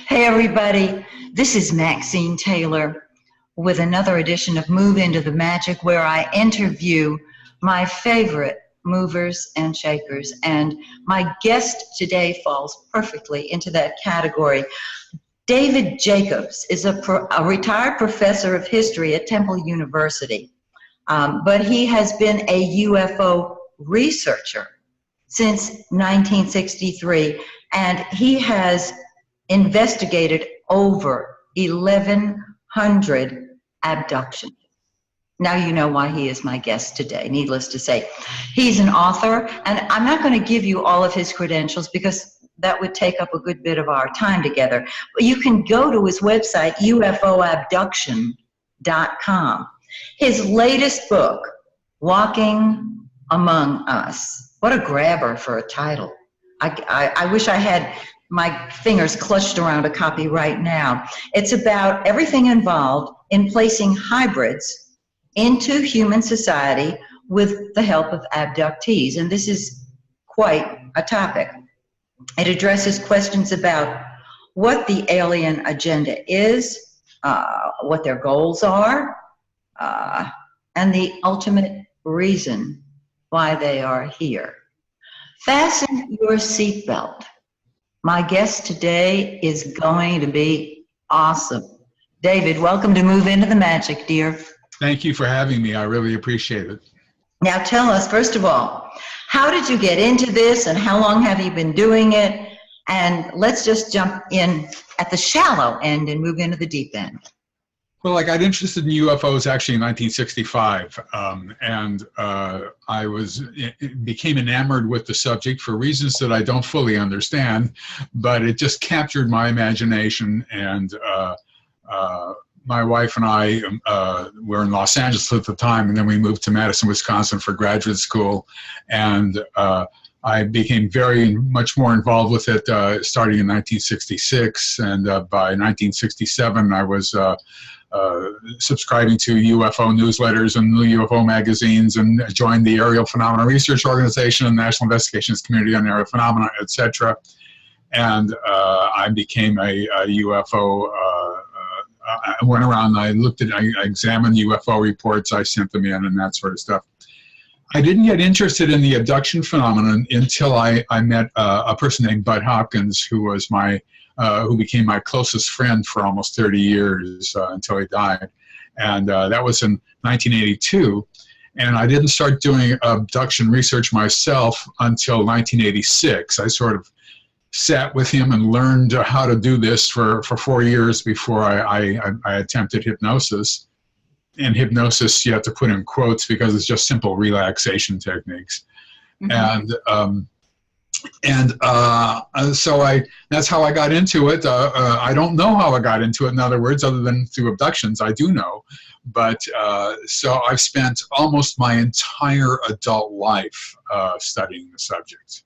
Hey everybody, this is Maxine Taylor with another edition of Move Into the Magic, where I interview my favorite movers and shakers, and my guest today falls perfectly into that category. David Jacobs is a retired professor of history at Temple University, but he has been a UFO researcher since 1963, and he has investigated over 1,100 abductions. Now you know why he is my guest today, needless to say. He's an author, and I'm not going to give you all of his credentials because that would take up a good bit of our time together. But you can go to his website, ufoabduction.com. His latest book, Walking Among Us. What a grabber for a title. I wish I had my fingers clutched around a copy right now. It's about everything involved in placing hybrids into human society with the help of abductees. And this is quite a topic. It addresses questions about what the alien agenda is, what their goals are, and the ultimate reason why they are here. Fasten your seatbelt. My guest today is going to be awesome. David, welcome to Move Into the Magic, dear. Thank you for having me. I really appreciate it. Now tell us, first of all, how did you get into this and how long have you been doing it? And let's just jump in at the shallow end and move into the deep end. Well, I got interested in UFOs actually in 1965, and I became enamored with the subject for reasons that I don't fully understand, but it just captured my imagination. And my wife and I were in Los Angeles at the time, and then we moved to Madison, Wisconsin for graduate school, and I became very much more involved with it starting in 1966, and by 1967 I was subscribing to UFO newsletters and UFO magazines, and joined the Aerial Phenomena Research Organization and National Investigations Community on Aerial Phenomena, etc. And I became a UFO. I went around, I examined UFO reports, I sent them in, and that sort of stuff. I didn't get interested in the abduction phenomenon until I met a person named Bud Hopkins, who became my closest friend for almost 30 years until he died. And that was in 1982. And I didn't start doing abduction research myself until 1986. I sort of sat with him and learned how to do this for 4 years before I attempted hypnosis. And hypnosis, you have to put in quotes because it's just simple relaxation techniques. Mm-hmm. So that's how I got into it. I don't know how I got into it, in other words, other than through abductions. I do know. But so I've spent almost my entire adult life studying the subject.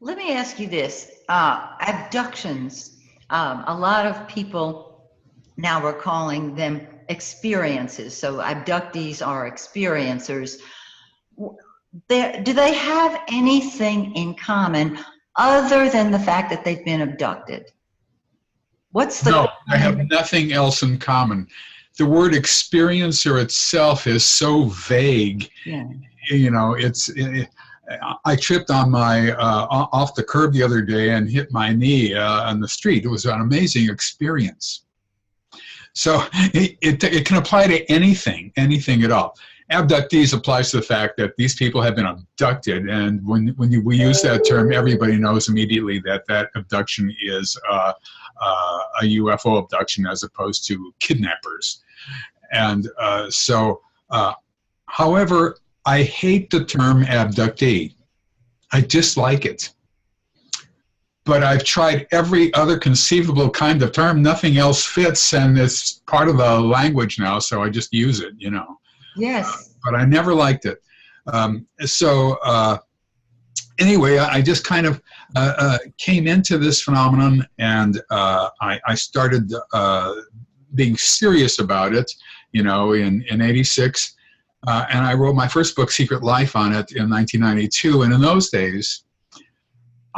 Let me ask you this. Abductions, a lot of people now are calling them experiences. So abductees are experiencers. Do they have anything in common other than the fact that they've been abducted? No, I have nothing else in common. The word experiencer itself is so vague. Yeah. You know, I tripped on my off the curb the other day and hit my knee on the street. It was an amazing experience. So it can apply to anything at all. Abductees applies to the fact that these people have been abducted, and when we use that term, everybody knows immediately that abduction is a UFO abduction as opposed to kidnappers. And however, I hate the term abductee. I dislike it. But I've tried every other conceivable kind of term. Nothing else fits, and it's part of the language now, so I just use it, you know. Yes. But I never liked it. Anyway, I just kind of came into this phenomenon, and I started being serious about it, you know, in '86. And I wrote my first book, Secret Life, on it in 1992. And in those days,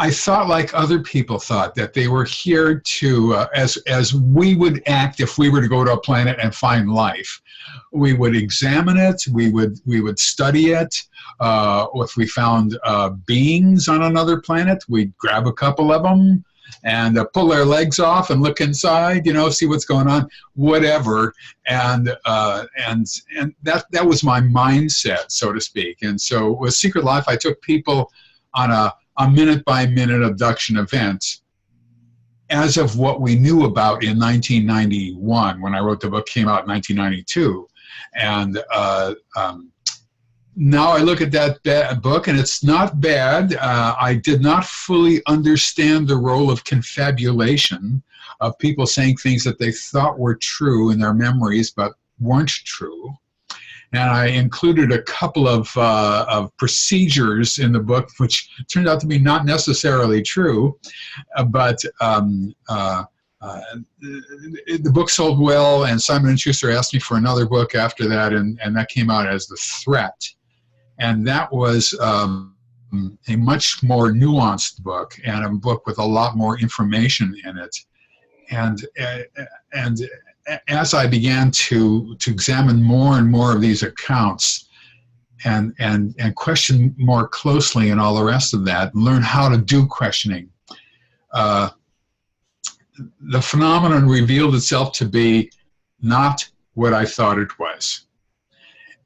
I thought like other people thought, that they were here to, as we would act if we were to go to a planet and find life. We would examine it, we would study it. If we found beings on another planet, we'd grab a couple of them and pull their legs off and look inside, you know, see what's going on, whatever. And that was my mindset, so to speak. And so with Secret Life, I took people on a minute-by-minute abduction event as of what we knew about in 1991, when I wrote the book, came out in 1992. And now I look at that book, and it's not bad. I did not fully understand the role of confabulation, of people saying things that they thought were true in their memories but weren't true. And I included a couple of procedures in the book, which turned out to be not necessarily true, but the book sold well, and Simon & Schuster asked me for another book after that, and that came out as The Threat. And that was a much more nuanced book, and a book with a lot more information in it. And as I began to examine more and more of these accounts and question more closely and all the rest of that, and learn how to do questioning, the phenomenon revealed itself to be not what I thought it was.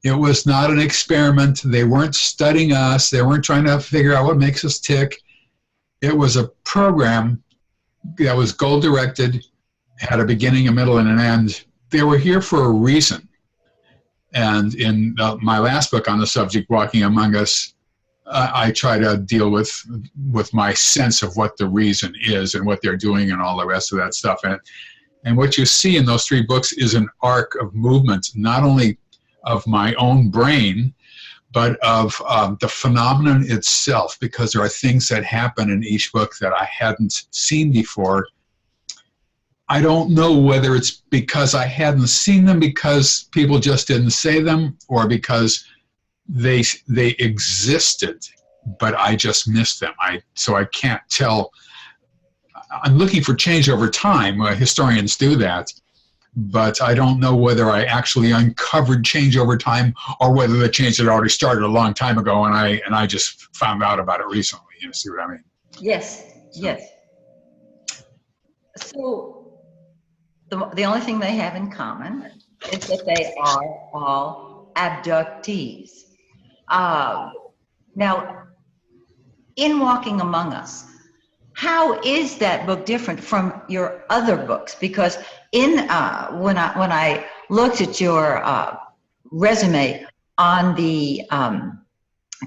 It was not an experiment. They weren't studying us. They weren't trying to figure out what makes us tick. It was a program that was goal-directed, had a beginning, a middle, and an end. They were here for a reason. And in my last book on the subject, Walking Among Us, I try to deal with my sense of what the reason is and what they're doing and all the rest of that stuff. And what you see in those 3 books is an arc of movement, not only of my own brain, but of the phenomenon itself, because there are things that happen in each book that I hadn't seen before. I don't know whether it's because I hadn't seen them because people just didn't say them, or because they existed, but I just missed them. So I can't tell. I'm looking for change over time. Historians do that. But I don't know whether I actually uncovered change over time, or whether the change had already started a long time ago, and I just found out about it recently. You see what I mean? Yes, yes. So the only thing they have in common is that they are all abductees. Now, in Walking Among Us, how is that book different from your other books? Because when I looked at your resume on the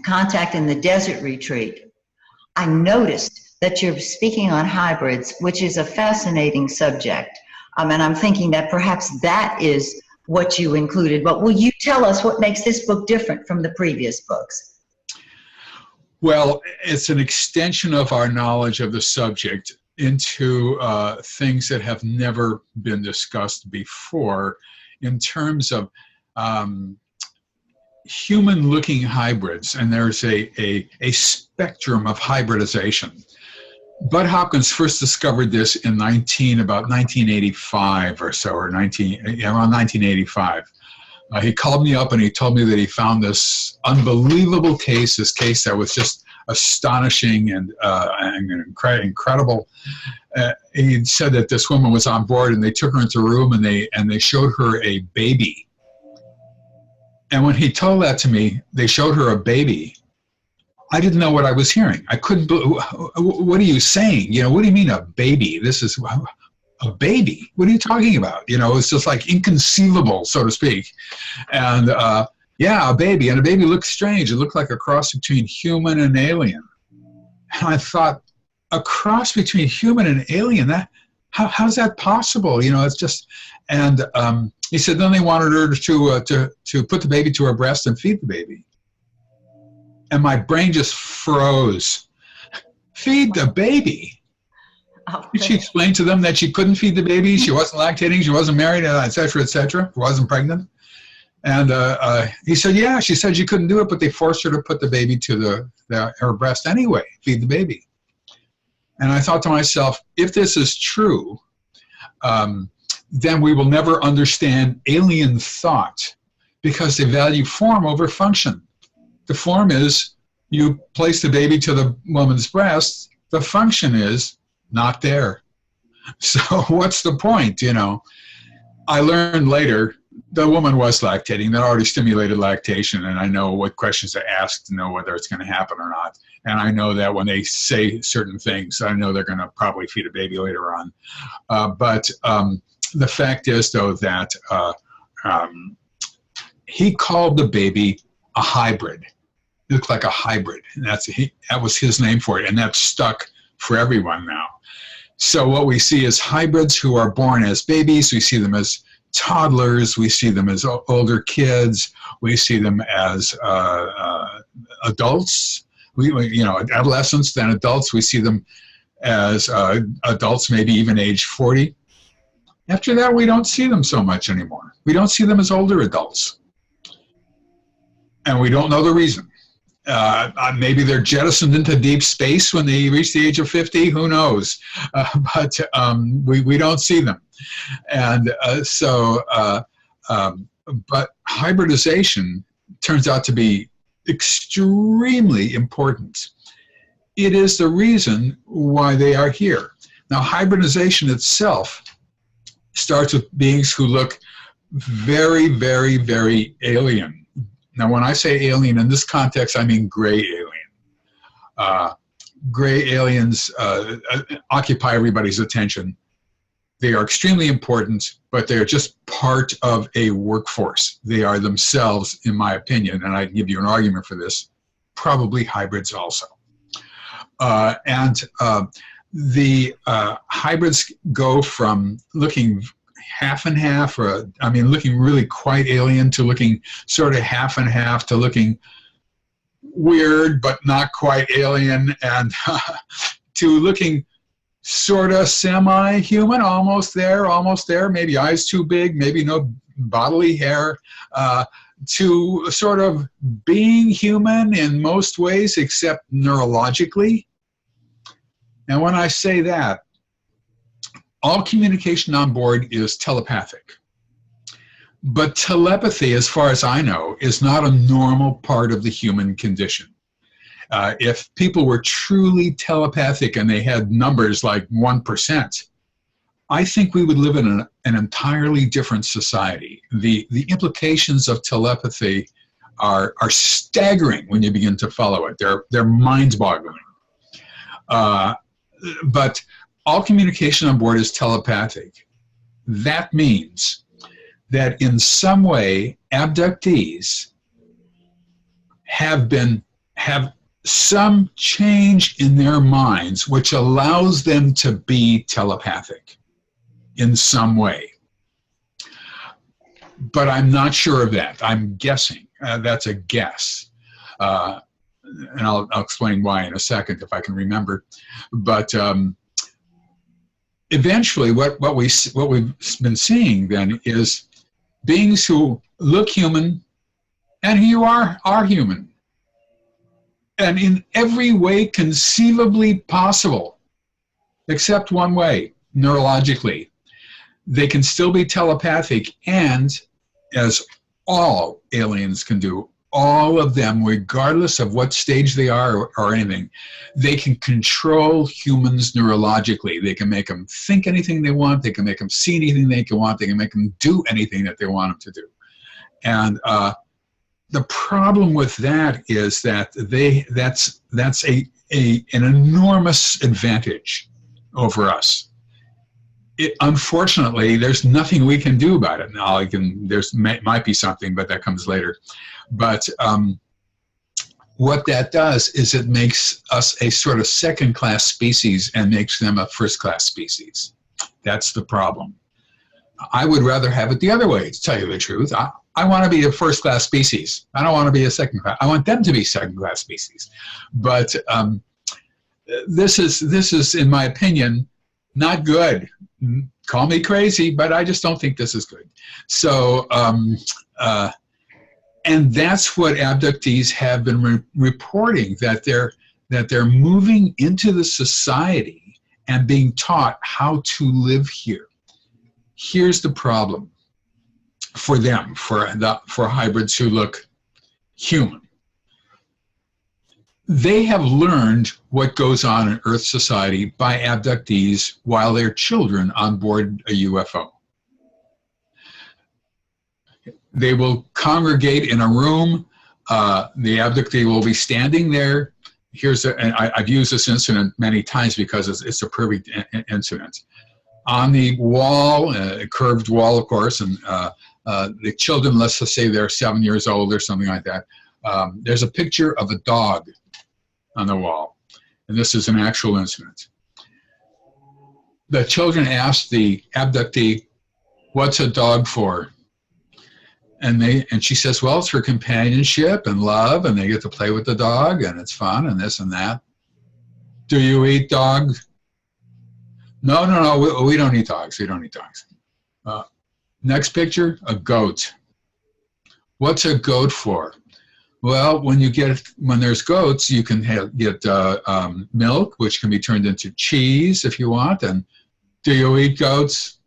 Contact in the Desert Retreat, I noticed that you're speaking on hybrids, which is a fascinating subject. And I'm thinking that perhaps that is what you included. But will you tell us what makes this book different from the previous books? Well, it's an extension of our knowledge of the subject into things that have never been discussed before, in terms of human-looking hybrids. And there's a spectrum of hybridization. Bud Hopkins first discovered this in about 1985 or so, or around 1985. He called me up and he told me that he found this unbelievable case, this case that was just astonishing and incredible. He said that this woman was on board, and they took her into a room and they showed her a baby. And when he told that to me, they showed her a baby, I didn't know what I was hearing. I couldn't believe, what are you saying? You know, what do you mean a baby? This is a baby. What are you talking about? You know, it's just like inconceivable, so to speak. And yeah, a baby. And a baby looked strange. It looked like a cross between human and alien. And I thought, a cross between human and alien? How's that possible? You know, it's just, and he said then they wanted her to put the baby to her breast and feed the baby. And my brain just froze. Feed the baby? Okay. She explained to them that she couldn't feed the baby, she wasn't lactating, she wasn't married, et cetera, wasn't pregnant. And he said, yeah, she said she couldn't do it, but they forced her to put the baby to her breast anyway, feed the baby. And I thought to myself, if this is true, then we will never understand alien thought, because they value form over function. The form is you place the baby to the woman's breast. The function is not there. So what's the point, you know? I learned later the woman was lactating. That already stimulated lactation, and I know what questions to ask to know whether it's going to happen or not. And I know that when they say certain things, I know they're going to probably feed a baby later on. But the fact is, though, that he called the baby a hybrid. It looked like a hybrid, and that was his name for it, and that's stuck for everyone now. So what we see is hybrids who are born as babies. We see them as toddlers. We see them as older kids. We see them as adults. You know, adolescents, then adults. We see them as adults, maybe even age 40. After that, we don't see them so much anymore. We don't see them as older adults. And we don't know the reason. Maybe they're jettisoned into deep space when they reach the age of 50. Who knows? But we don't see them. And but hybridization turns out to be extremely important. It is the reason why they are here. Now, hybridization itself starts with beings who look very, very, very alien. Now, when I say alien in this context, I mean gray alien. Gray aliens occupy everybody's attention. They are extremely important, but they are just part of a workforce. They are themselves, in my opinion, and I can give you an argument for this, probably hybrids also. The hybrids go from looking half and half, or I mean, looking really quite alien, to looking sort of half and half, to looking weird but not quite alien, and to looking sort of semi-human, almost there, maybe eyes too big, maybe no bodily hair, to sort of being human in most ways except neurologically. And when I say that, all communication on board is telepathic. But telepathy, as far as I know, is not a normal part of the human condition. If people were truly telepathic and they had numbers like 1%, I think we would live in an entirely different society. The implications of telepathy are staggering when you begin to follow it. They're mind-boggling. But all communication on board is telepathic. That means that in some way, abductees have some change in their minds which allows them to be telepathic in some way. But I'm not sure of that. I'm guessing. That's a guess. And I'll explain why in a second if I can remember. But eventually what we've been seeing then is beings who look human and who are human. And in every way conceivably possible, except one way, neurologically, they can still be telepathic, and as all aliens can do, all of them, regardless of what stage they are or anything, they can control humans neurologically. They can make them think anything they want. They can make them see anything they want. They can make them do anything that they want them to do. And the problem with that is that that's an enormous advantage over us. Unfortunately, there's nothing we can do about it. Now, might be something, but that comes later. But what that does is it makes us a sort of second-class species and makes them a first-class species. That's the problem. I would rather have it the other way, to tell you the truth. I want to be a first-class species. I don't want to be a second-class. I want them to be second-class species. But this is, in my opinion, not good. Call me crazy, but I just don't think this is good. So, and that's what abductees have been reporting, that they're moving into the society and being taught how to live here. Here's the problem for them, for hybrids who look human. They have learned what goes on in Earth society by abductees while they're children on board a UFO. They will congregate in a room. The abductee will be standing there. And I've used this incident many times because it's a perfect incident. On the wall, a curved wall, of course, and the children, let's just say they're 7 years old or something like that. There's a picture of a dog on the wall, and this is an actual incident. The children asked the abductee, "What's a dog for?" And she says, "Well, it's for companionship and love, and they get to play with the dog, and it's fun, and this and that." "Do you eat dog?" No, we don't eat dogs. We don't eat dogs. Next picture, a goat. "What's a goat for?" "Well, when there's goats, you can get milk, which can be turned into cheese if you want. And do you eat goats?"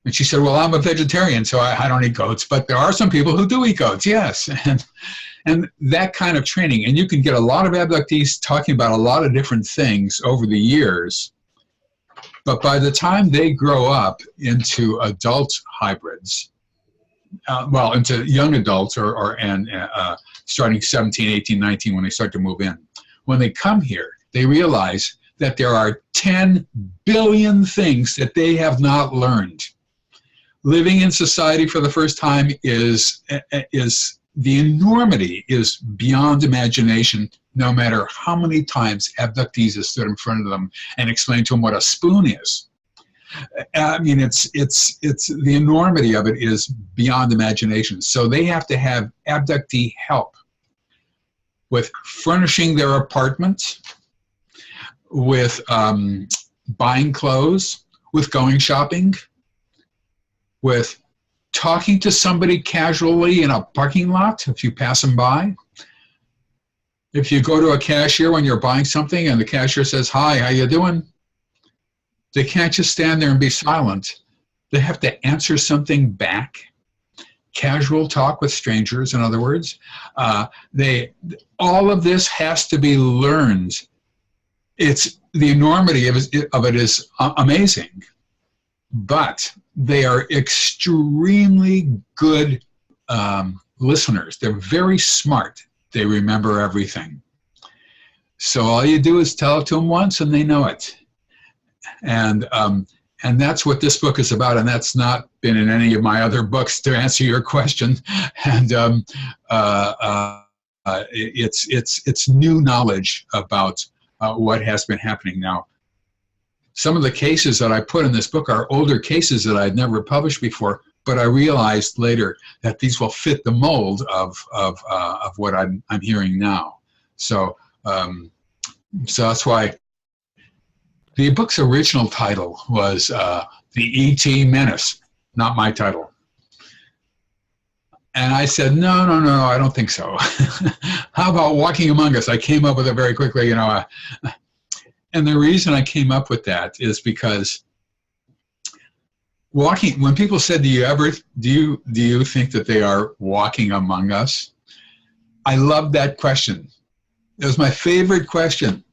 And she said, "Well, I'm a vegetarian, so I don't eat goats, but there are some people who do eat goats, yes." And that kind of training, and you can get a lot of abductees talking about a lot of different things over the years, but by the time they grow up into adult hybrids, into young adults and starting 17, 18, 19, when they start to move in, when they come here, they realize that there are 10 billion things that they have not learned. Living in society for the first time is the enormity is beyond imagination, no matter how many times abductees have stood in front of them and explained to them what a spoon is. I mean, it's the enormity of it is beyond imagination. So they have to have abductee help with furnishing their apartment, with buying clothes, with going shopping, with talking to somebody casually in a parking lot if you pass them by. If you go to a cashier when you're buying something and the cashier says, "Hi, how you doing?" They can't just stand there and be silent. They have to answer something back. Casual talk with strangers, in other words. All of this has to be learned. The enormity of it is amazing. But they are extremely good listeners. They're very smart. They remember everything. So all you do is tell it to them once and they know it. And that's what this book is about, and that's not been in any of my other books, to answer your question. And it's new knowledge about what has been happening now. Some of the cases that I put in this book are older cases that I'd never published before, but I realized later that these will fit the mold of what I'm hearing now. So that's why the book's original title was The E.T. Menace, not my title. And I said, no, I don't think so. How about Walking Among Us? I came up with it very quickly, and the reason I came up with that is because when people said, do you think that they are walking among us? I love that question. It was my favorite question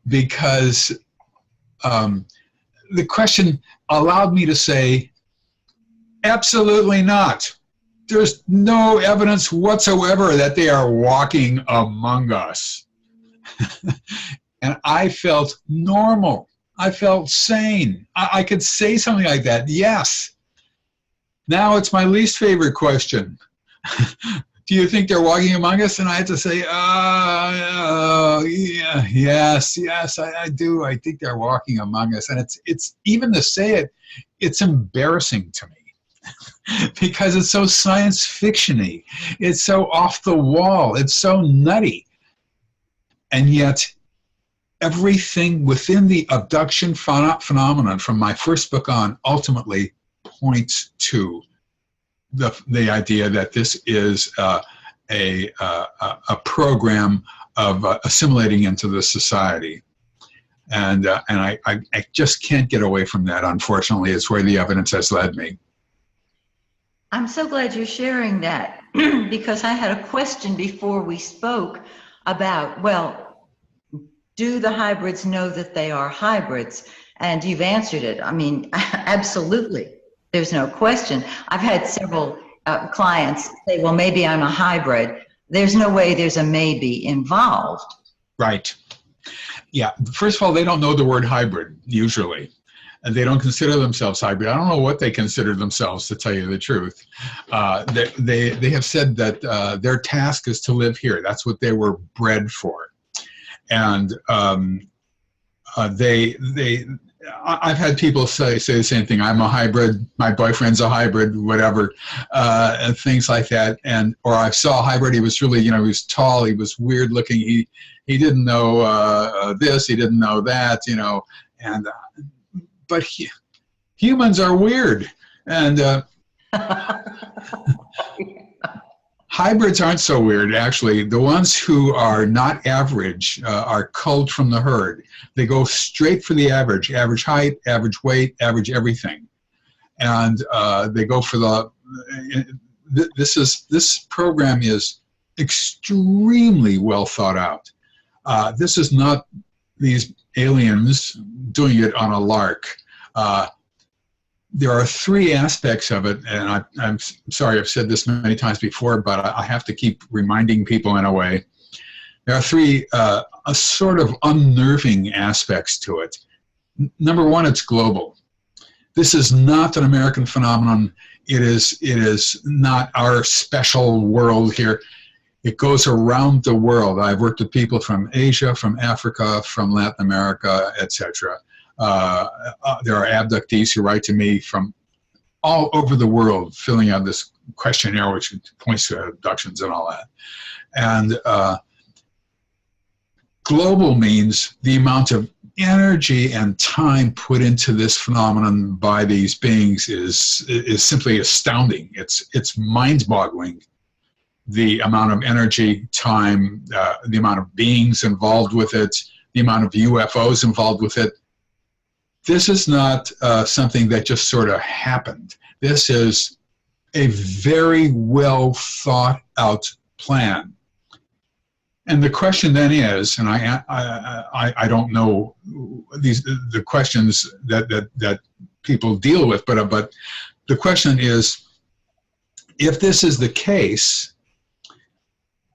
because the question allowed me to say, absolutely not. There's no evidence whatsoever that they are walking among us. And I felt normal. I felt sane. I could say something like that. Yes. Now it's my least favorite question. Do you think they're walking among us? And I had to say, yes, I do. I think they're walking among us. And it's even to say it, it's embarrassing to me because it's so science fiction-y. It's so off the wall. It's so nutty. And yet, everything within the abduction phenomenon from my first book on ultimately points to the idea that this is a program of assimilating into the society. I just can't get away from that, unfortunately. It's where the evidence has led me. I'm so glad you're sharing that because I had a question before we spoke about, well, do the hybrids know that they are hybrids? And you've answered it. I mean, absolutely. There's no question. I've had several clients say, well, maybe I'm a hybrid. There's no way there's a maybe involved. Right. Yeah. First of all, they don't know the word hybrid, usually. And they don't consider themselves hybrid. I don't know what they consider themselves, to tell you the truth. They have said that their task is to live here. That's what they were bred for. And I've had people say the same thing. I'm a hybrid. My boyfriend's a hybrid, whatever, and things like that. Or I saw a hybrid. He was really, he was tall. He was weird looking. He didn't know this. He didn't know that. But humans are weird, and hybrids aren't so weird, actually. The ones who are not average are culled from the herd. They go straight for the average height, average weight, average everything. And they go for this program is extremely well thought out. This is not these aliens doing it on a lark. There are three aspects of it, and I'm sorry I've said this many times before, but I have to keep reminding people in a way. There are three sort of unnerving aspects to it. Number one, it's global. This is not an American phenomenon. It is not our special world here. It goes around the world. I've worked with people from Asia, from Africa, from Latin America, etc. There are abductees who write to me from all over the world, filling out this questionnaire, which points to abductions and all that. And global means the amount of energy and time put into this phenomenon by these beings is simply astounding. It's mind-boggling. The amount of energy, time, the amount of beings involved with it, the amount of UFOs involved with it. This is not something that just sort of happened. This is a very well thought out plan. And the question then is, and I don't know the questions that people deal with, but the question is, if this is the case,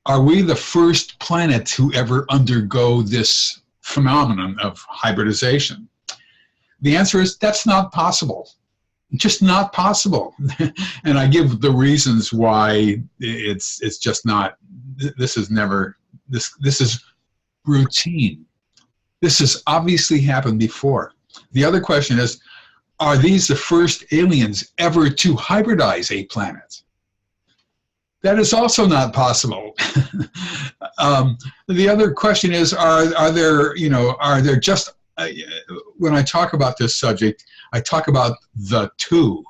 are we the first planet to ever undergo this phenomenon of hybridization? The answer is that's not possible. Just not possible. And I give the reasons why it's just not. This is never. This is routine. This has obviously happened before. The other question is, are these the first aliens ever to hybridize a planet? That is also not possible. The other question is, are there just, when I talk about this subject, I talk about the two.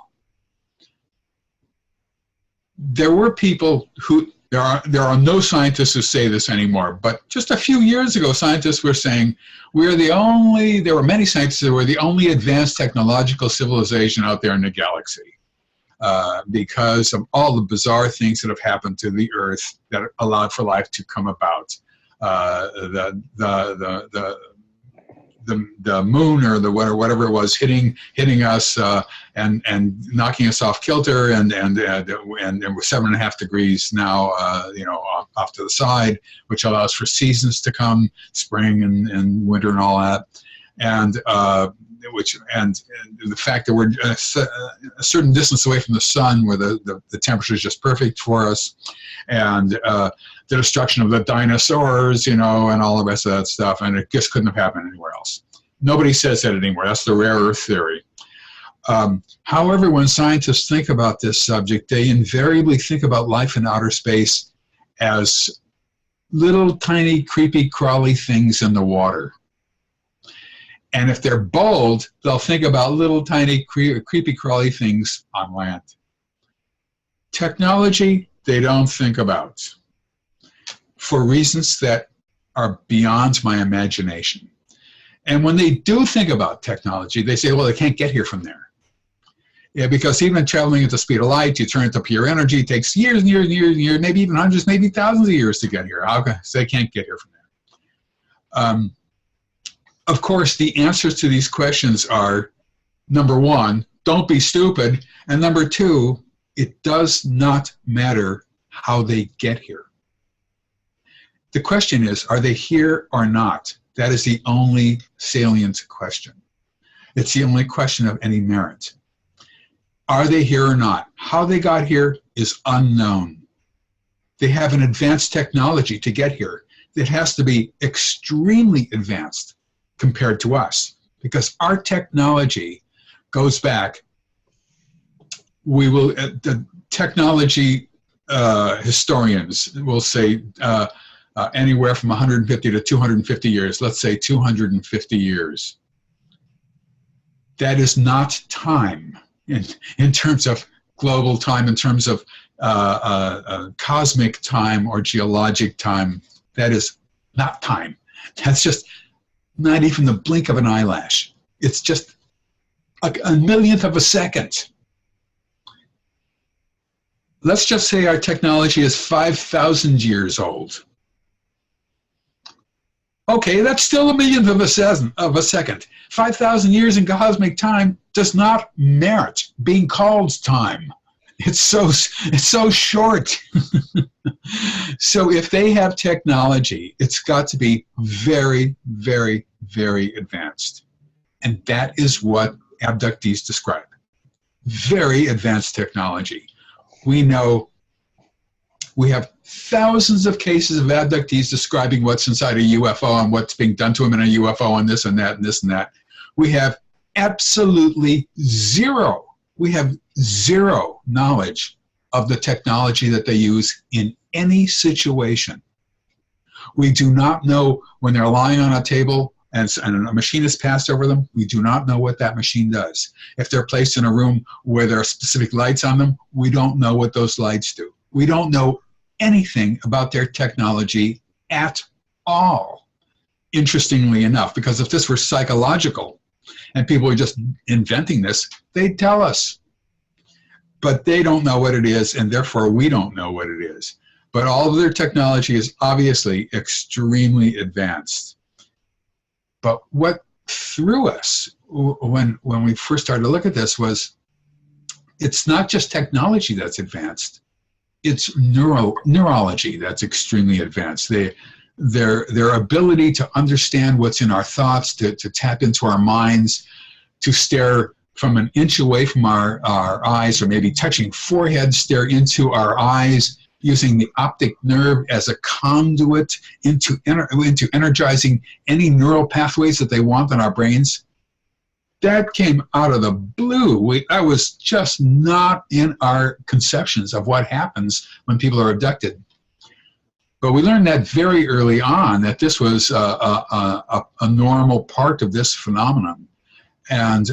There were people who, there are no scientists who say this anymore, but just a few years ago, scientists were saying, there were many scientists that were the only advanced technological civilization out there in the galaxy. Because of all the bizarre things that have happened to the Earth that allowed for life to come about. The moon or the whatever it was hitting us and knocking us off kilter, and we're 7.5 degrees now, off to the side, which allows for seasons to come, spring and winter and all that, and the fact that we're a certain distance away from the sun, where the temperature is just perfect for us, and the destruction of the dinosaurs, and all the rest of that stuff, and it just couldn't have happened anywhere else. Nobody says that anymore. That's the rare earth theory. However, when scientists think about this subject, they invariably think about life in outer space as little tiny creepy crawly things in the water. And if they're bold, they'll think about little tiny creepy crawly things on land. Technology, they don't think about, for reasons that are beyond my imagination. And when they do think about technology, they say, well, they can't get here from there. Yeah, because even traveling at the speed of light, you turn it to pure energy, it takes years and years and years and years, maybe even hundreds, maybe thousands of years to get here. So they can't get here from there. Of course, the answers to these questions are, number one, don't be stupid, and number two, it does not matter how they get here. The question is, are they here or not? That is the only salient question. It's the only question of any merit. Are they here or not? How they got here is unknown. They have an advanced technology to get here. It has to be extremely advanced compared to us, because our technology goes back, the technology historians will say anywhere from 150 to 250 years, let's say 250 years. That is not time in terms of global time, in terms of cosmic time or geologic time. That is not time. That's just not even the blink of an eyelash. It's just a millionth of a second. Let's just say our technology is 5,000 years old. Okay, that's still a millionth of a second. 5,000 years in cosmic time does not merit being called time. It's so short. So if they have technology, it's got to be very, very, very advanced. And that is what abductees describe. Very advanced technology. We know we have thousands of cases of abductees describing what's inside a UFO and what's being done to them in a UFO and this and that and this and that. We have absolutely zero. We have zero knowledge of the technology that they use in any situation. We do not know when they're lying on a table and a machine is passed over them, we do not know what that machine does. If they're placed in a room where there are specific lights on them, we don't know what those lights do. We don't know anything about their technology at all, interestingly enough, because if this were psychological and people were just inventing this, they'd tell us. But they don't know what it is, and therefore we don't know what it is. But all of their technology is obviously extremely advanced. But what threw us when we first started to look at this was, it's not just technology that's advanced, it's neurology that's extremely advanced. Their ability to understand what's in our thoughts, to tap into our minds, to stare from an inch away from our eyes, or maybe touching forehead, stare into our eyes, using the optic nerve as a conduit into energizing any neural pathways that they want in our brains. That came out of the blue. That was just not in our conceptions of what happens when people are abducted. But we learned that very early on, that this was a normal part of this phenomenon. And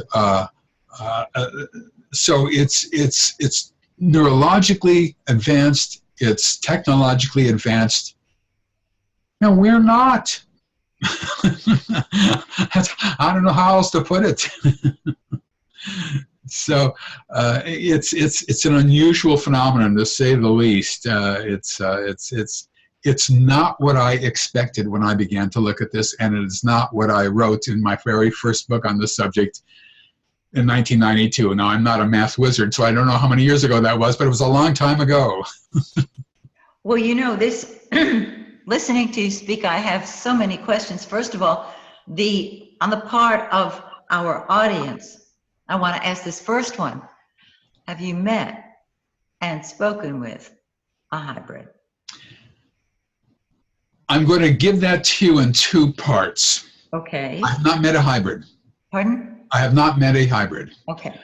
so it's neurologically advanced, it's technologically advanced. No, we're not. I don't know how else to put it. So it's an unusual phenomenon, to say the least. It's not what I expected when I began to look at this, and it is not what I wrote in my very first book on this subject in 1992. Now, I'm not a math wizard, so I don't know how many years ago that was, but it was a long time ago. Well, you know, this listening to you speak, I have so many questions. First of all, on the part of our audience, I want to ask this first one. Have you met and spoken with a hybrid? I'm going to give that to you in two parts. Okay. I have not met a hybrid. Pardon? I have not met a hybrid. Okay.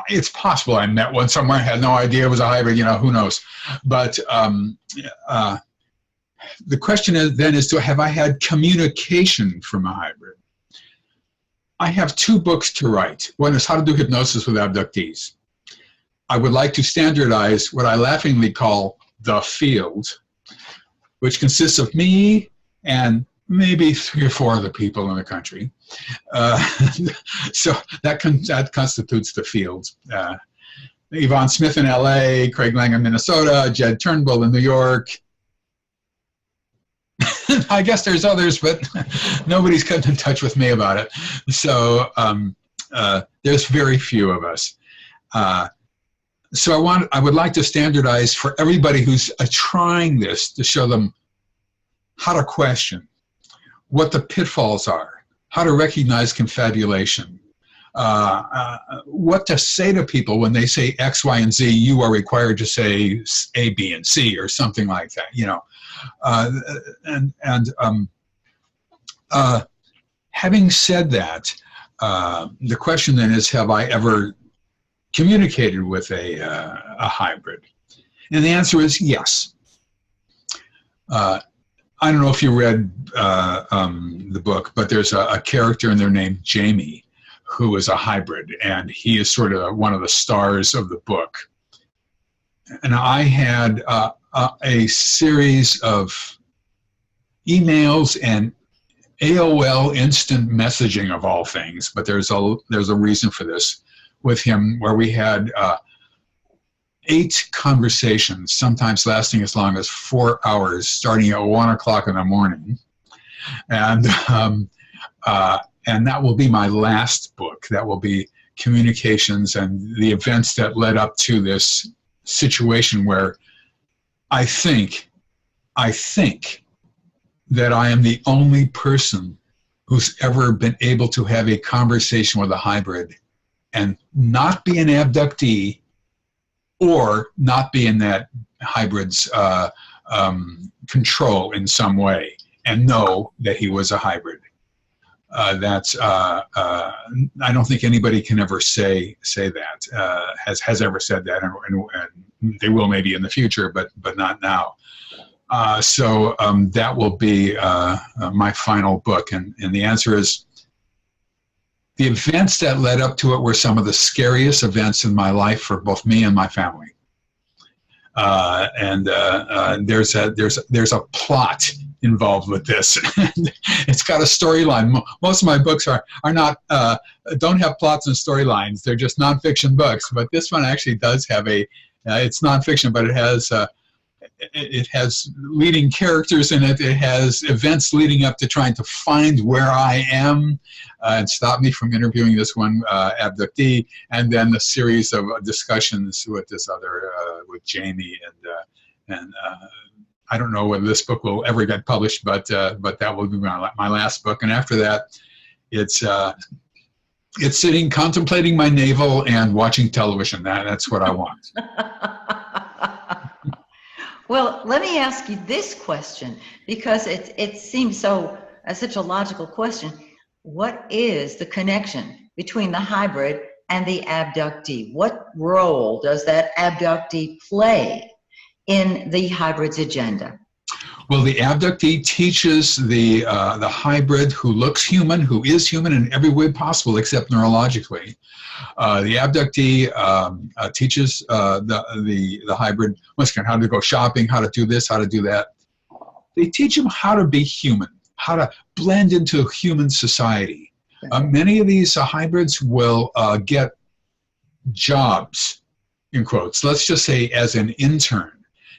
It's possible I met one somewhere, had no idea it was a hybrid, who knows. But the question is have I had communication from a hybrid? I have two books to write. One is How to Do Hypnosis with Abductees. I would like to standardize what I laughingly call the field, which consists of me and maybe 3 or 4 other people in the country. So that constitutes the field. Yvonne Smith in LA, Craig Lang in Minnesota, Jed Turnbull in New York. I guess there's others, but nobody's gotten in touch with me about it. So there's very few of us. So I would like to standardize for everybody who's trying this, to show them how to question, what the pitfalls are, how to recognize confabulation, what to say to people when they say X, Y, and Z. You are required to say A, B, and C, or something like that. You know, having said that, the question then is, have I ever communicated with a hybrid? And the answer is yes. I don't know if you read the book, but there's a character in there named Jamie, who is a hybrid, and he is sort of one of the stars of the book. And I had a series of emails and AOL instant messaging of all things, but there's a reason for this with him, where we had 8 conversations, sometimes lasting as long as 4 hours, starting at 1 o'clock in the morning. And that will be my last book. That will be communications and the events that led up to this situation, where I think that I am the only person who's ever been able to have a conversation with a hybrid and not be an abductee, or not be in that hybrid's control in some way, and know that he was a hybrid. I don't think anybody can ever say that, has ever said that, and they will maybe in the future, but not now. So that will be my final book, and the answer is, the events that led up to it were some of the scariest events in my life for both me and my family. There's a plot involved with this. It's got a storyline. Most of my books are not don't have plots and storylines. They're just nonfiction books. But this one actually does have it's nonfiction, but it has leading characters in it. It has events leading up to trying to find where I am and stop me from interviewing this one abductee, and then the series of discussions with this other, with Jamie, and I don't know whether this book will ever get published, but that will be my last book. And after that, it's sitting contemplating my navel and watching television. That's what I want. Well, let me ask you this question, because it seems such a logical question. What is the connection between the hybrid and the abductee? What role does that abductee play in the hybrid's agenda? Well, the abductee teaches the hybrid, who looks human, who is human in every way possible except neurologically. The abductee teaches the hybrid, once again, how to go shopping, how to do this, how to do that. They teach him how to be human, how to blend into human society. Many of these hybrids will get jobs, in quotes, let's just say as an intern.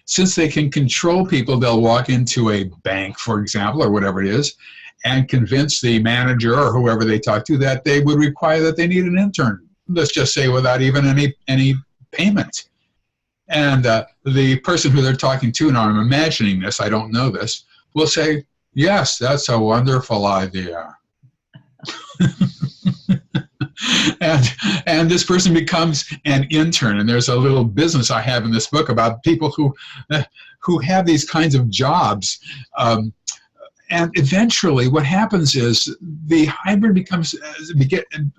Since they can control people, they'll walk into a bank, for example, or whatever it is, and convince the manager or whoever they talk to that they would require that they need an intern. Let's just say without even any payment. And the person who they're talking to, now I'm imagining this, I don't know this, will say, yes, that's a wonderful idea. And this person becomes an intern. And there's a little business I have in this book about people who have these kinds of jobs. And eventually what happens is the hybrid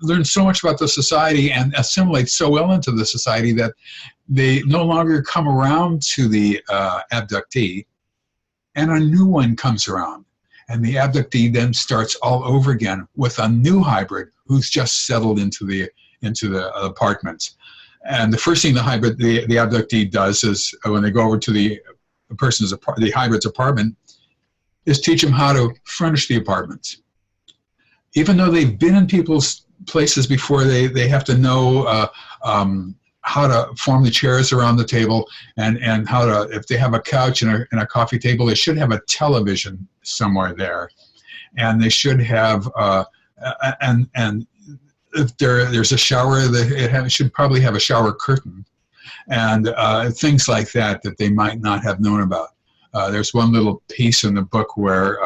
learns so much about the society and assimilates so well into the society that they no longer come around to the abductee, and a new one comes around. And the abductee then starts all over again with a new hybrid who's just settled into the apartment. And the first thing the abductee does is, when they go over to the hybrid's apartment, is teach them how to furnish the apartments. Even though they've been in people's places before, they have to know how to form the chairs around the table, and how to, if they have a couch and a coffee table, they should have a television somewhere there. And they should have, and if there's a shower, it should probably have a shower curtain, and things like that that they might not have known about. There's one little piece in the book where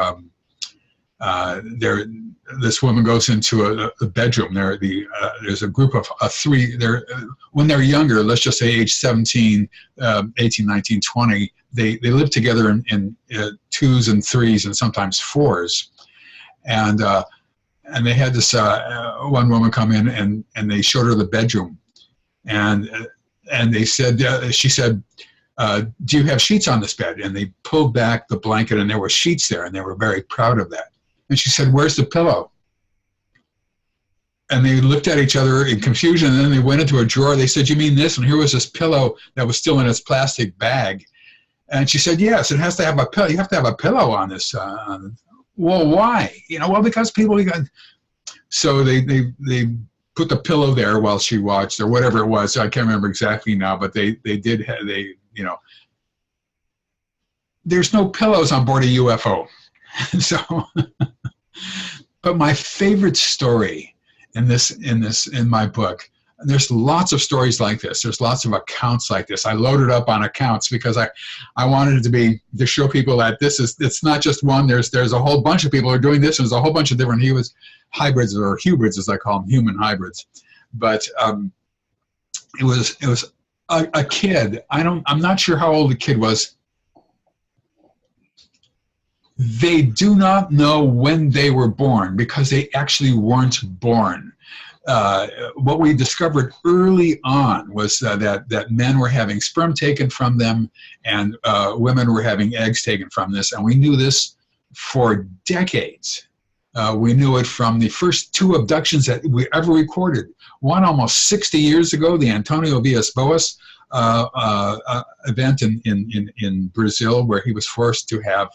this woman goes into a bedroom. There's a group of three. When they're younger, let's just say age 17, 18, 19, 20, they live together in twos and threes and sometimes fours. And they had this one woman come in, and they showed her the bedroom, and they said, she said, do you have sheets on this bed? And they pulled back the blanket, and there were sheets there, and they were very proud of that. And she said, where's the pillow? And they looked at each other in confusion, and then they went into a drawer. They said, you mean this? And here was this pillow that was still in its plastic bag. And she said, yes, it has to have a pillow. You have to have a pillow on this. Well, why? Well, because people got... So they put the pillow there while she watched, or whatever it was. I can't remember exactly now, but they did have, there's no pillows on board a UFO. So, but my favorite story in my book, there's lots of stories like this. There's lots of accounts like this. I loaded up on accounts because I wanted it to show people that it's not just one. There's a whole bunch of people who are doing this, and there's a whole bunch of different hybrids, or hybrids as I call them, human hybrids. But it was a kid. I'm not sure how old the kid was. They do not know when they were born because they actually weren't born. What we discovered early on was that men were having sperm taken from them, and women were having eggs taken from this, and we knew this for decades. We knew it from the first 2 abductions that we ever recorded. One almost 60 years ago, the Antonio Villas-Boas event in Brazil, where he was forced to have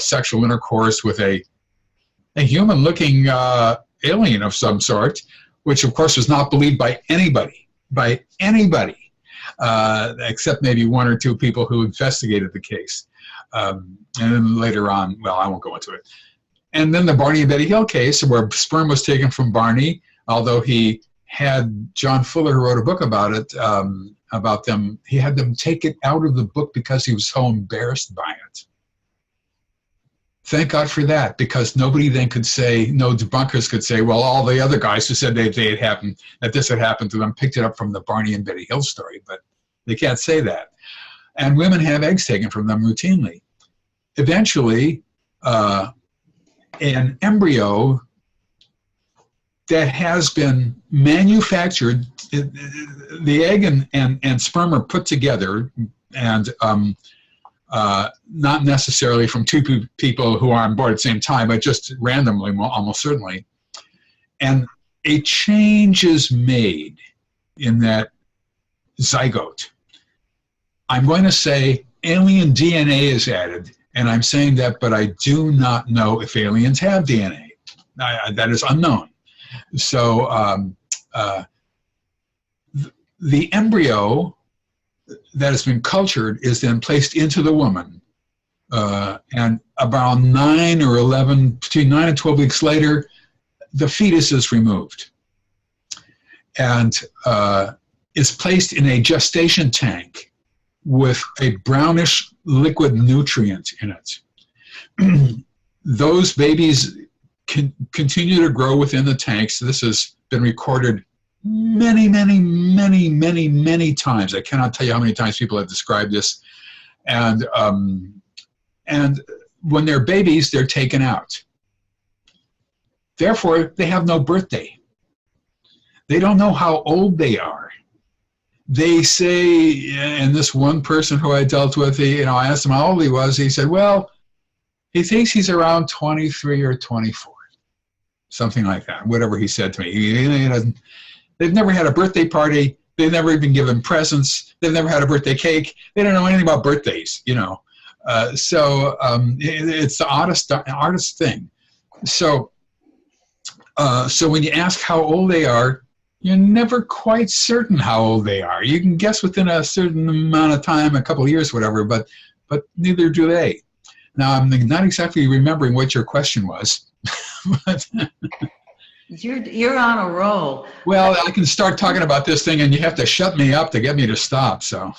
sexual intercourse with a human-looking alien of some sort, which of course was not believed by anybody, except maybe 1 or 2 people who investigated the case. And then later on, well, I won't go into it. And then the Barney and Betty Hill case, where sperm was taken from Barney, although he had John Fuller, who wrote a book about it, about them, he had them take it out of the book because he was so embarrassed by it. Thank God for that, because nobody then could say, no debunkers could say, well, all the other guys who said that this had happened to them picked it up from the Barney and Betty Hill story, but they can't say that. And women have eggs taken from them routinely. Eventually, an embryo that has been manufactured, the egg and sperm are put together, and not necessarily from 2 people who are on board at the same time, but just randomly, almost certainly. And a change is made in that zygote. I'm going to say alien DNA is added, and I'm saying that, but I do not know if aliens have DNA. That is unknown. So the embryo that has been cultured is then placed into the woman, and about 9 or 11, between 9 and 12 weeks later, the fetus is removed and is placed in a gestation tank with a brownish liquid nutrient in it. Those babies can continue to grow within the tanks. This has been recorded many, many, many, many, many times. I cannot tell you how many times people have described this. And when they're babies, they're taken out. Therefore, they have no birthday. They don't know how old they are. They say, and this one person who I dealt with, I asked him how old he was. He said, well, he thinks he's around 23 or 24, something like that, whatever he said to me. They've never had a birthday party. They've never even given presents. They've never had a birthday cake. They don't know anything about birthdays, It's the oddest thing. So when you ask how old they are, you're never quite certain how old they are. You can guess within a certain amount of time, a couple of years, whatever, but neither do they. Now, I'm not exactly remembering what your question was. But you're on a roll. Well, I can start talking about this thing, and you have to shut me up to get me to stop. So,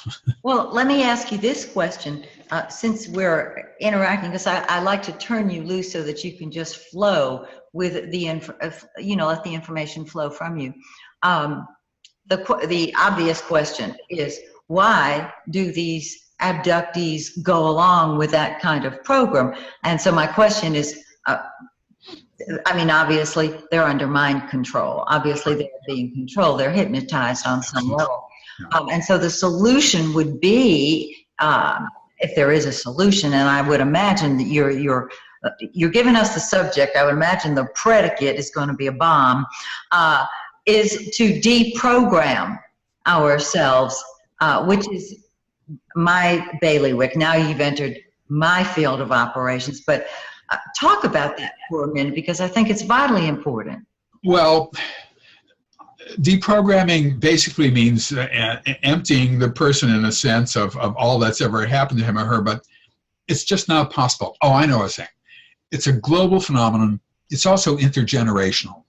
well, let me ask you this question. Since we're interacting, because I like to turn you loose so that you can just flow with let the information flow from you. The obvious question is, why do these abductees go along with that kind of program? And so my question is, obviously they're under mind control. Obviously they're being controlled. They're hypnotized on some level. And so the solution would be, if there is a solution, and I would imagine that you're giving us the subject, I would imagine the predicate is going to be a bomb, is to deprogram ourselves, which is my bailiwick. Now you've entered my field of operations, but talk about that for a minute, because I think it's vitally important. Well, deprogramming basically means emptying the person in a sense of all that's ever happened to him or her, but it's just not possible. Oh, I know what I'm saying. It's a global phenomenon. It's also intergenerational.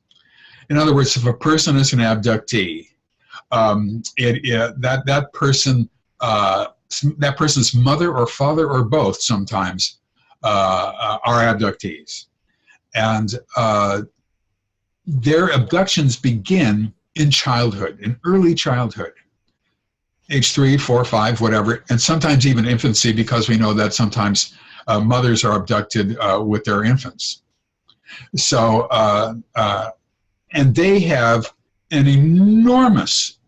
In other words, if a person is an abductee, that person's mother or father or both sometimes are abductees. And their abductions begin in childhood, in early childhood, age 3, 4, 5, whatever, and sometimes even infancy, because we know that sometimes mothers are abducted with their infants. So, and they have an enormous,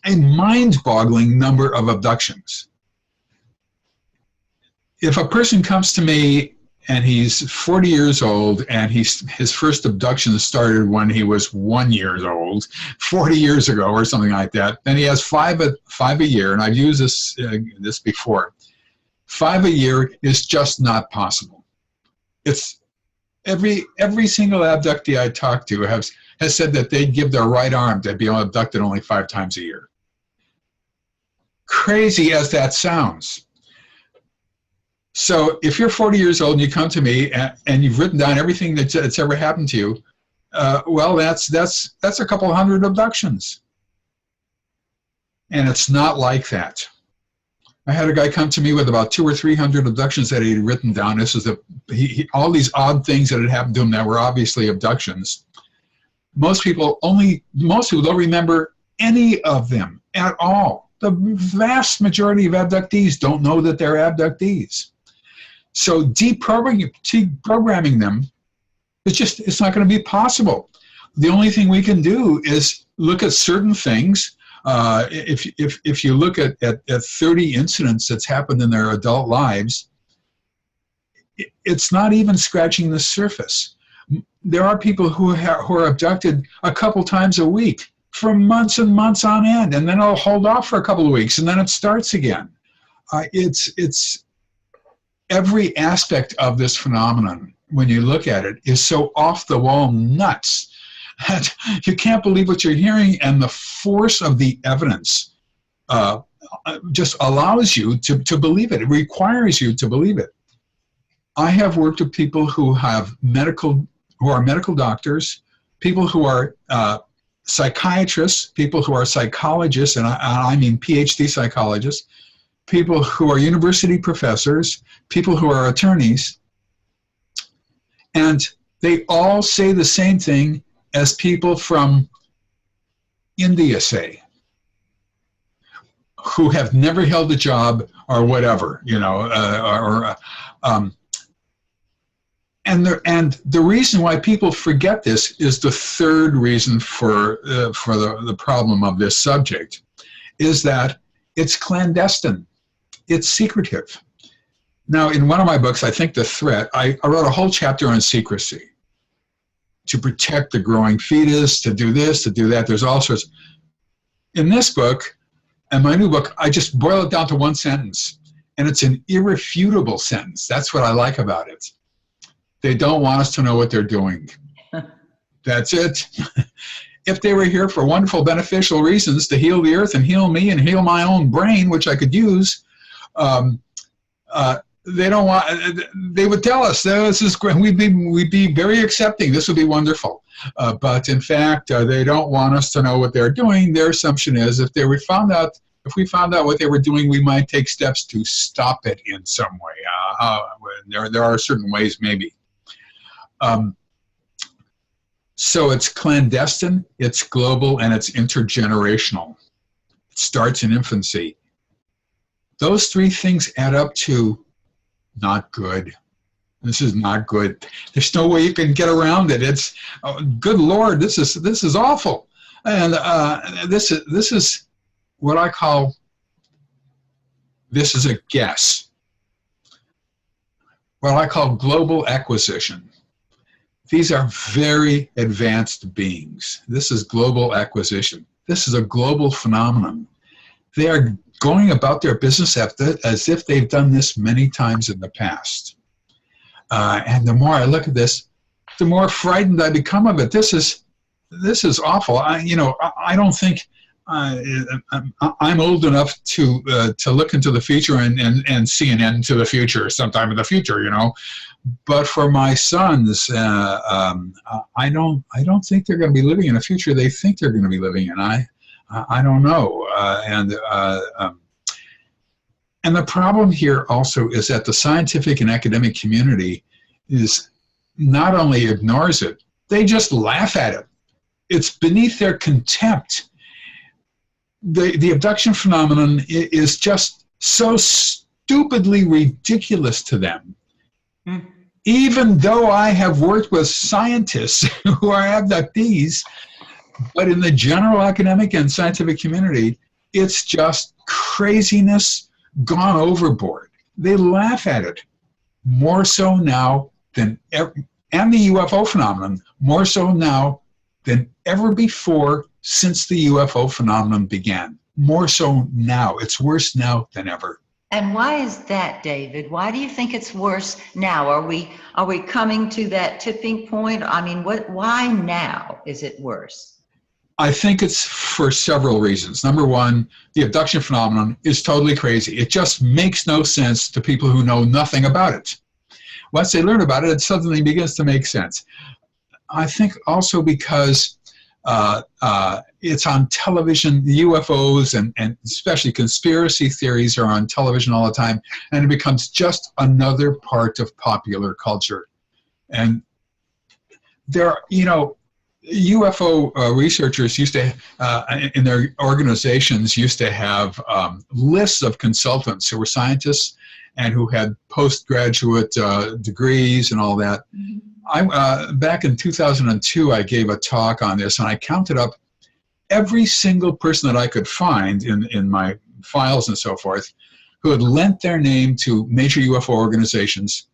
a mind-boggling number of abductions. If a person comes to me and he's 40 years old and his first abduction started when he was 1 year old, 40 years ago or something like that, then he has five a year, and I've used this before. 5 a year is just not possible. It's every single abductee I talk to has said that they'd give their right arm to be abducted only 5 times a year. Crazy as that sounds. So if you're 40 years old and you come to me and you've written down everything that's ever happened to you, well, that's a couple hundred abductions. And it's not like that. I had a guy come to me with about 200 or 300 abductions that he'd written down. This was all these odd things that had happened to him that were obviously abductions. Most people don't remember any of them at all. The vast majority of abductees don't know that they're abductees. So deprogramming them, it's not going to be possible. The only thing we can do is look at certain things. If you look at 30 incidents that's happened in their adult lives, it's not even scratching the surface. There are people who are abducted a couple times a week for months and months on end, and then it'll hold off for a couple of weeks, and then it starts again. It's every aspect of this phenomenon, when you look at it, is so off the wall nuts that you can't believe what you're hearing, and the force of the evidence just allows you to believe it. It requires you to believe it. I have worked with people who are medical doctors, people who are psychiatrists, people who are psychologists, and I mean PhD psychologists, people who are university professors, people who are attorneys, and they all say the same thing as people from India say, who have never held a job or whatever, and the reason why people forget this is the third reason for the problem of this subject, is that it's clandestine, it's secretive. Now, in one of my books, I think The Threat, I wrote a whole chapter on secrecy, to protect the growing fetus, to do this, to do that. There's all sorts. In this book, and my new book, I just boil it down to one sentence. And it's an irrefutable sentence. That's what I like about it. They don't want us to know what they're doing. That's it. If they were here for wonderful, beneficial reasons to heal the earth and heal me and heal my own brain, which I could use, they don't want. They would tell us this is great. We'd be very accepting. This would be wonderful. But in fact, they don't want us to know what they're doing. Their assumption is if we found out what they were doing, we might take steps to stop it in some way. There are certain ways, maybe. So it's clandestine, it's global, and it's intergenerational. It starts in infancy. Those three things add up to not good. This is not good. There's no way you can get around it. It's, oh, good Lord, this is awful. And this is what I call, this is a guess. What I call global acquisition. These are very advanced beings. This is global acquisition. This is a global phenomenon. They are going about their business as if they've done this many times in the past. And the more I look at this, the more frightened I become of it. This is awful. I don't think I'm old enough to look into the future and see an end to the future sometime in the future, you know. But for my sons, I don't think they're going to be living in a future they think they're going to be living in. I don't know. And the problem here also is that the scientific and academic community is not only ignores it, they just laugh at it. It's beneath their contempt. The abduction phenomenon is just so stupidly ridiculous to them. Mm. Even though I have worked with scientists who are abductees, but in the general academic and scientific community, it's just craziness gone overboard. They laugh at it more so now than ever, and the UFO phenomenon more so now than ever before since the UFO phenomenon began. More so now. It's worse now than ever. And why is that, David? Why do you think it's worse now? Are we coming to that tipping point? I mean, why now is it worse? I think it's for several reasons. Number one, the abduction phenomenon is totally crazy. It just makes no sense to people who know nothing about it. Once they learn about it, it suddenly begins to make sense. I think also because it's on television, the UFOs and especially conspiracy theories are on television all the time, and it becomes just another part of popular culture. And there, you know, UFO researchers used to, in their organizations, used to have lists of consultants who were scientists and who had postgraduate degrees and all that. Mm-hmm. Back in 2002, I gave a talk on this, and I counted up every single person that I could find in my files and so forth who had lent their name to major UFO organizations.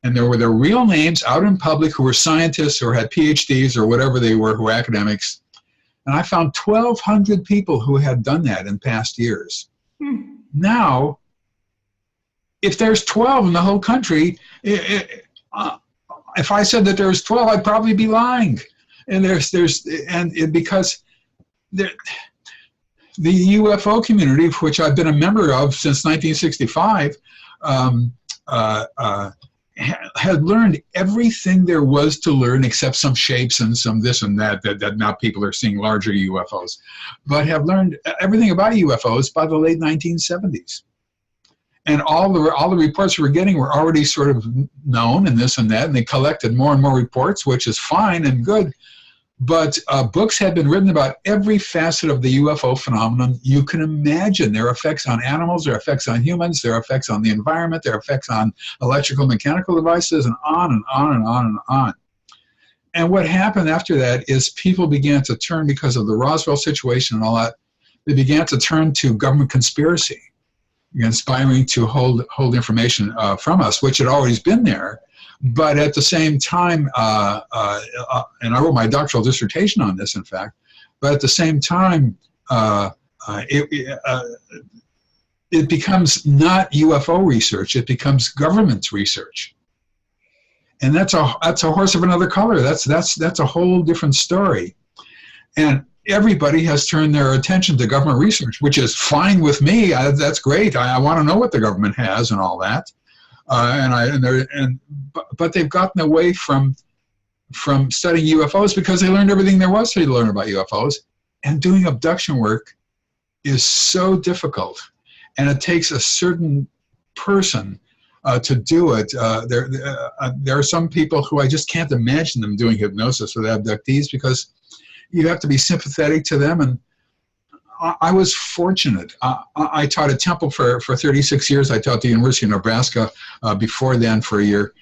And there were their real names out in public who were scientists or had PhDs or whatever they were, who were academics. And I found 1,200 people who had done that in past years. Now, if there's 12 in the whole country, if I said that there's 12, I'd probably be lying. And because the UFO community, which I've been a member of since 1965, had learned everything there was to learn except some shapes and some this and that now people are seeing larger UFOs, but have learned everything about UFOs by the late 1970s. And all the reports we were getting were already sort of known and this and that, and they collected more and more reports, which is fine and good. But books have been written about every facet of the UFO phenomenon you can imagine. Their effects on animals, their effects on humans, their effects on the environment, their effects on electrical, mechanical devices, and on and on and on and on. And what happened after that is people began to turn, because of the Roswell situation and all that, they began to turn to government conspiracy, inspiring to hold information from us, which had always been there. But at the same time, and I wrote my doctoral dissertation on this, in fact, but at the same time, it becomes not UFO research, it becomes government research. And that's a horse of another color. That's a whole different story. And everybody has turned their attention to government research, which is fine with me. That's great. I want to know what the government has and all that. But they've gotten away from studying UFOs because they learned everything there was to learn about UFOs. And doing abduction work is so difficult, and it takes a certain person to do it. There are some people who I just can't imagine them doing hypnosis with abductees because you have to be sympathetic to them. And I was fortunate. I taught at Temple for 36 years. I taught at the University of Nebraska before then for a year.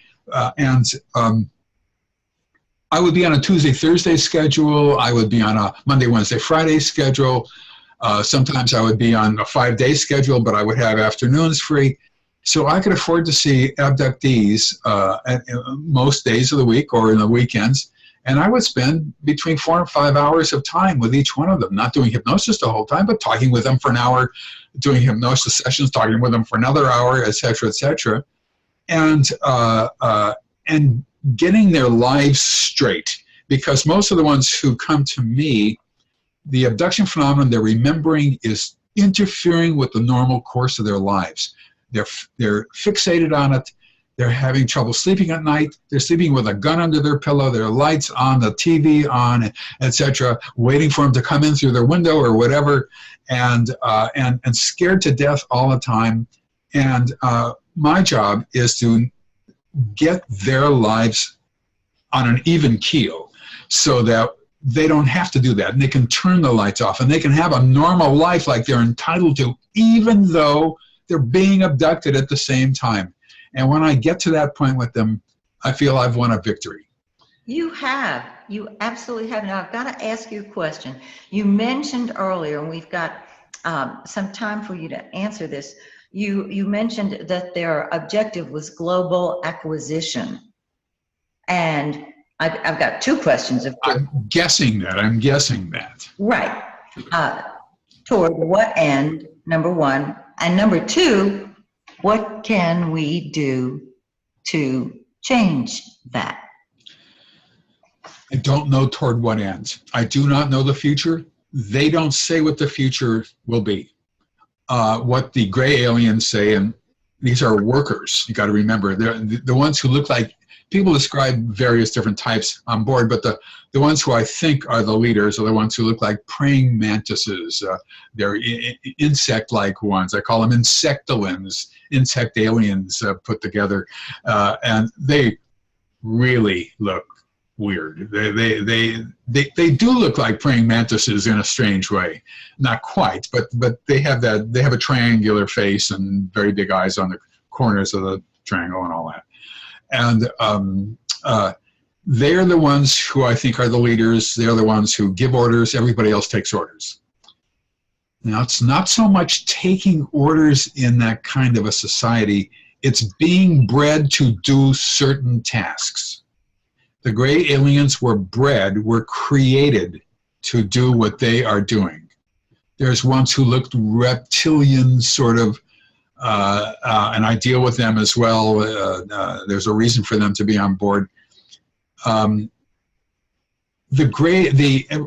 I would be on a Tuesday, Thursday schedule. I would be on a Monday, Wednesday, Friday schedule. Sometimes I would be on a 5-day schedule, but I would have afternoons free. So I could afford to see abductees most days of the week or in the weekends. And I would spend between 4 and 5 hours of time with each one of them, not doing hypnosis the whole time, but talking with them for an hour, doing hypnosis sessions, talking with them for another hour, et cetera, and getting their lives straight. Because most of the ones who come to me, the abduction phenomenon they're remembering is interfering with the normal course of their lives. They're fixated on it. They're having trouble sleeping at night. They're sleeping with a gun under their pillow, their lights on, the TV on, etc., waiting for them to come in through their window or whatever, and scared to death all the time. And my job is to get their lives on an even keel so that they don't have to do that, and they can turn the lights off, and they can have a normal life like they're entitled to, even though they're being abducted at the same time. And when I get to that point with them, I feel I've won a victory. You have. You absolutely have. Now, I've got to ask you a question. You mentioned earlier, and we've got some time for you to answer this. You mentioned that their objective was global acquisition. And I've got two questions. I'm guessing that. Right. Toward what end, number one? And number two, what can we do to change that? I don't know toward what ends. I do not know the future. They don't say what the future will be. What the gray aliens say, and these are workers, you got to remember, they're the ones who look like, people describe various different types on board, but the ones who I think are the leaders are the ones who look like praying mantises. They're insect-like ones. I call them insectolins, insect aliens put together. And they really look weird. They do look like praying mantises in a strange way. Not quite, but they have a triangular face and very big eyes on the corners of the triangle and all that. And they're the ones who I think are the leaders. They're the ones who give orders. Everybody else takes orders. Now, it's not so much taking orders in that kind of a society. It's being bred to do certain tasks. The gray aliens were created to do what they are doing. There's ones who looked reptilian, sort of, and I deal with them as well. There's a reason for them to be on board. The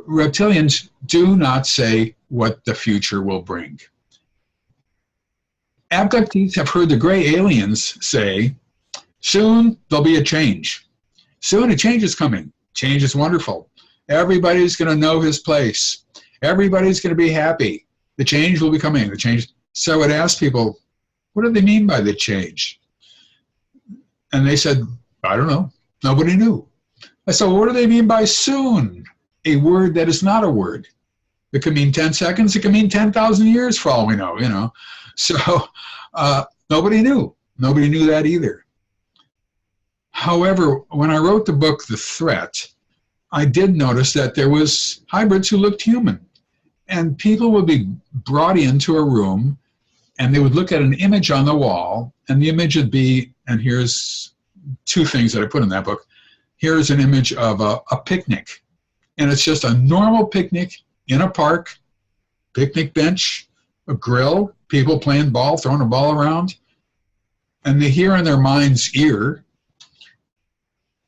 reptilians do not say what the future will bring. Abductees have heard the gray aliens say, soon there'll be a change. Soon a change is coming. Change is wonderful. Everybody's going to know his place. Everybody's going to be happy. The change will be coming. The change. So I would ask people, what do they mean by the change? And they said, I don't know. Nobody knew. I said, well, what do they mean by soon? A word that is not a word. It could mean 10 seconds. It could mean 10,000 years for all we know, you know. So nobody knew. Nobody knew that either. However, when I wrote the book, The Threat, I did notice that there was hybrids who looked human. And people would be brought into a room, and they would look at an image on the wall, and the image would be, and here's two things that I put in that book. Here's an image of a picnic. And it's just a normal picnic in a park, picnic bench, a grill, people playing ball, throwing a ball around, and they hear in their mind's ear,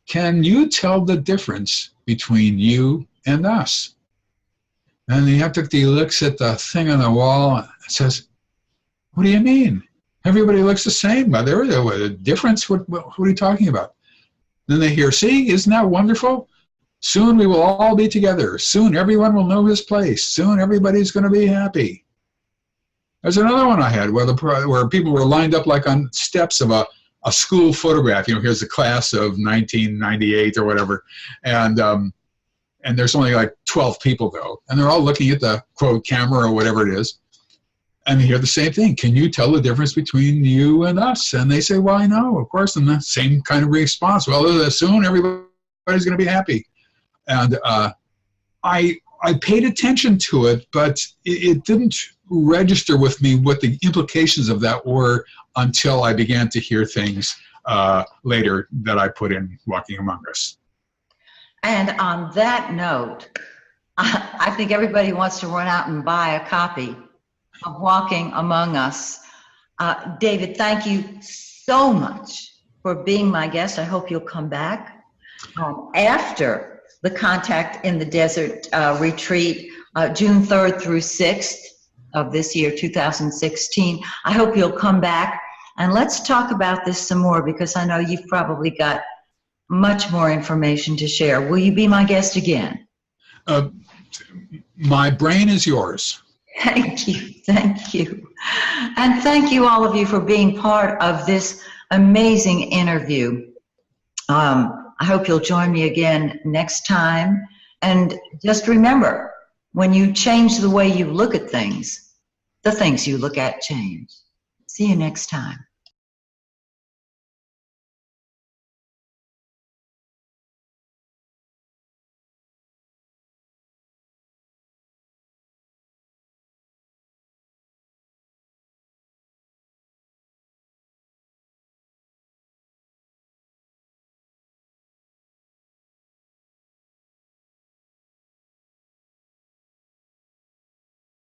can you tell the difference between you and us? And the abductee looks at the thing on the wall and says, what do you mean? Everybody looks the same. There is a difference. What are you talking about? Then they hear, see, isn't that wonderful? Soon we will all be together. Soon everyone will know his place. Soon everybody's going to be happy. There's another one I had where people were lined up like on steps of a school photograph. You know, here's the class of 1998 or whatever. And there's only like 12 people, though. And they're all looking at the, quote, camera or whatever it is. And they hear the same thing. Can you tell the difference between you and us? And they say, well, I know, of course. And the same kind of response. Well, soon everybody's going to be happy. And I paid attention to it, but it didn't register with me what the implications of that were until I began to hear things later that I put in Walking Among Us. And on that note, I think everybody wants to run out and buy a copy of Walking Among Us. David, thank you so much for being my guest. I hope you'll come back after the Contact in the Desert retreat, June 3rd through 6th of this year, 2016. I hope you'll come back and let's talk about this some more, because I know you've probably got much more information to share. Will you be my guest again? My brain is yours. Thank you. Thank you. And thank you, all of you, for being part of this amazing interview. I hope you'll join me again next time. And just remember, when you change the way you look at things, the things you look at change. See you next time.